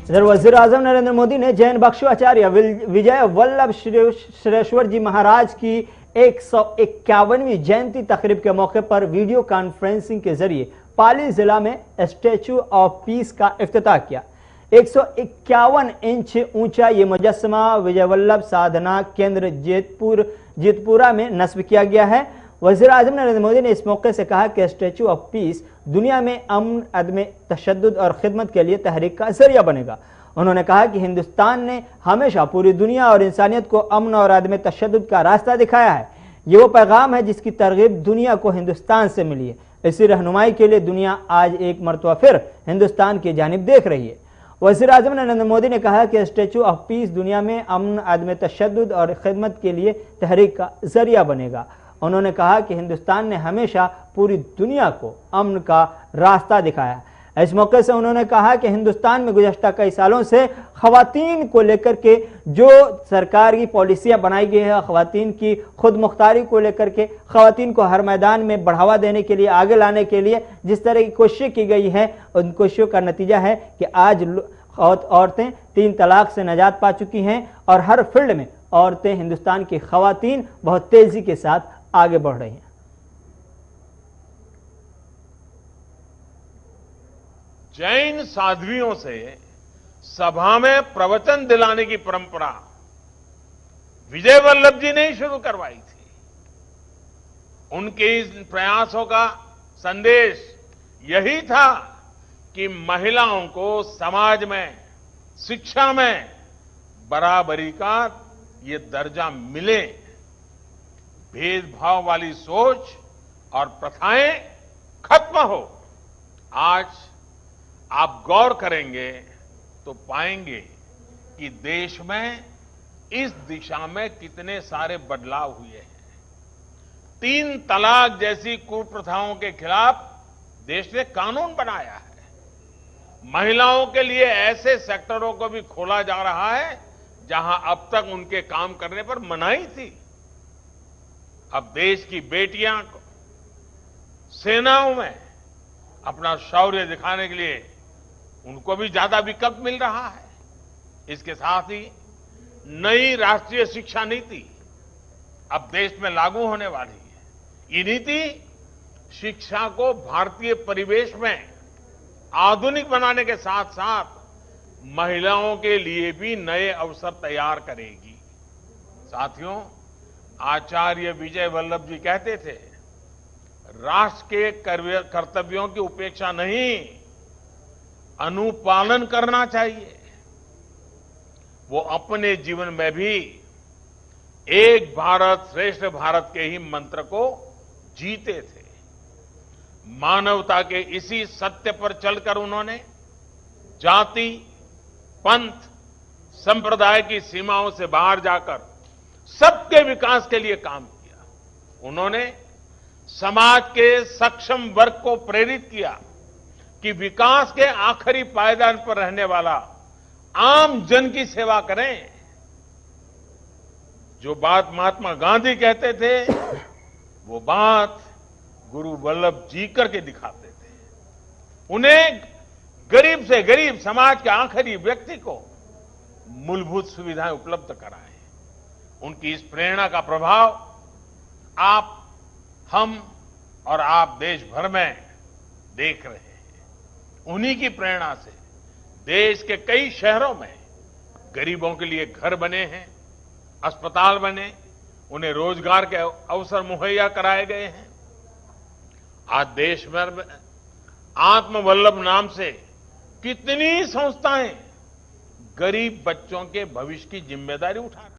इधर वजीर आजम नरेंद्र मोदी ने जैन भिक्षुआचार्य विजय वल्लभ श्रेष्ठवर जी महाराज की 151वीं जयंती तकरीब के मौके पर वीडियो कॉन्फ्रेंसिंग के जरिए पाली जिला में स्टैच्यू ऑफ पीस का इफ्तिताह किया। 151 इंच ऊंचा ये मुजस्समा विजय वल्लभ साधना केंद्र जेतपुरा में नस्ब किया गया है। वज़ीर आज़म नरेंद्र मोदी ने इस मौके से कहा कि स्टैच्यू ऑफ पीस दुनिया में अमन, अदम तशद्दुद और खिदमत के लिए तहरीक का जरिया बनेगा। उन्होंने कहा कि हिंदुस्तान ने हमेशा पूरी दुनिया और इंसानियत को अमन और अदम तशद्दुद का रास्ता दिखाया है। ये वो पैगाम है जिसकी तरगीब दुनिया को हिंदुस्तान से मिली है। इसी रहनुमाई के लिए दुनिया आज एक मरतबा फिर हिंदुस्तान की जानिब देख रही है। वज़ीर आज़म नरेंद्र मोदी ने कहा कि स्टैच्यू ऑफ पीस दुनिया में अमन, अदम तशद्दुद और खिदमत के लिए तहरीक का जरिया बनेगा। उन्होंने कहा कि हिंदुस्तान ने हमेशा पूरी दुनिया को अमन का रास्ता दिखाया। इस मौके से उन्होंने कहा कि हिंदुस्तान में गुज़श्ता कई सालों से ख़वातीन को लेकर के जो सरकार की पॉलिसियाँ बनाई गई है, ख़वातीन की खुद मुख्तारी को लेकर के, ख़वातीन को हर मैदान में बढ़ावा देने के लिए, आगे लाने के लिए जिस तरह की कोशिश की गई है, उन कोशिशों का नतीजा है कि आज औरतें 3 तलाक से निजात पा चुकी हैं और हर फील्ड में औरतें, हिंदुस्तान की ख़वातीन बहुत तेज़ी के साथ आगे बढ़ रही हैं। जैन साध्वियों से सभा में प्रवचन दिलाने की परंपरा विजय वल्लभ जी ने ही शुरू करवाई थी। उनके इस प्रयासों का संदेश यही था कि महिलाओं को समाज में, शिक्षा में बराबरी का ये दर्जा मिले, भेदभाव वाली सोच और प्रथाएं खत्म हो। आज आप गौर करेंगे तो पाएंगे कि देश में इस दिशा में कितने सारे बदलाव हुए हैं। 3 तलाक जैसी कुप्रथाओं के खिलाफ देश ने कानून बनाया है। महिलाओं के लिए ऐसे सेक्टरों को भी खोला जा रहा है जहां अब तक उनके काम करने पर मनाही थी। अब देश की बेटियां को सेनाओं में अपना शौर्य दिखाने के लिए उनको भी ज्यादा विकल्प मिल रहा है। इसके साथ ही नई राष्ट्रीय शिक्षा नीति अब देश में लागू होने वाली है। ये नीति शिक्षा को भारतीय परिवेश में आधुनिक बनाने के साथ साथ महिलाओं के लिए भी नए अवसर तैयार करेगी। साथियों, आचार्य विजय वल्लभ जी कहते थे, राष्ट्र के कर्तव्यों की उपेक्षा नहीं, अनुपालन करना चाहिए। वो अपने जीवन में भी एक भारत श्रेष्ठ भारत के ही मंत्र को जीते थे। मानवता के इसी सत्य पर चलकर उन्होंने जाति, पंथ, संप्रदाय की सीमाओं से बाहर जाकर सबके विकास के लिए काम किया। उन्होंने समाज के सक्षम वर्ग को प्रेरित किया कि विकास के आखिरी पायदान पर रहने वाला आम जन की सेवा करें। जो बात महात्मा गांधी कहते थे, वो बात गुरु वल्लभ जी करके दिखाते थे। उन्हें गरीब से गरीब समाज के आखिरी व्यक्ति को मूलभूत सुविधाएं उपलब्ध कराएं। उनकी इस प्रेरणा का प्रभाव आप, हम और आप देश भर में देख रहे हैं। उन्हीं की प्रेरणा से देश के कई शहरों में गरीबों के लिए घर बने हैं, अस्पताल बने, उन्हें रोजगार के अवसर मुहैया कराए गए हैं। आज देश भर में आत्मवल्लभ नाम से कितनी संस्थाएं गरीब बच्चों के भविष्य की जिम्मेदारी उठा रही हैं।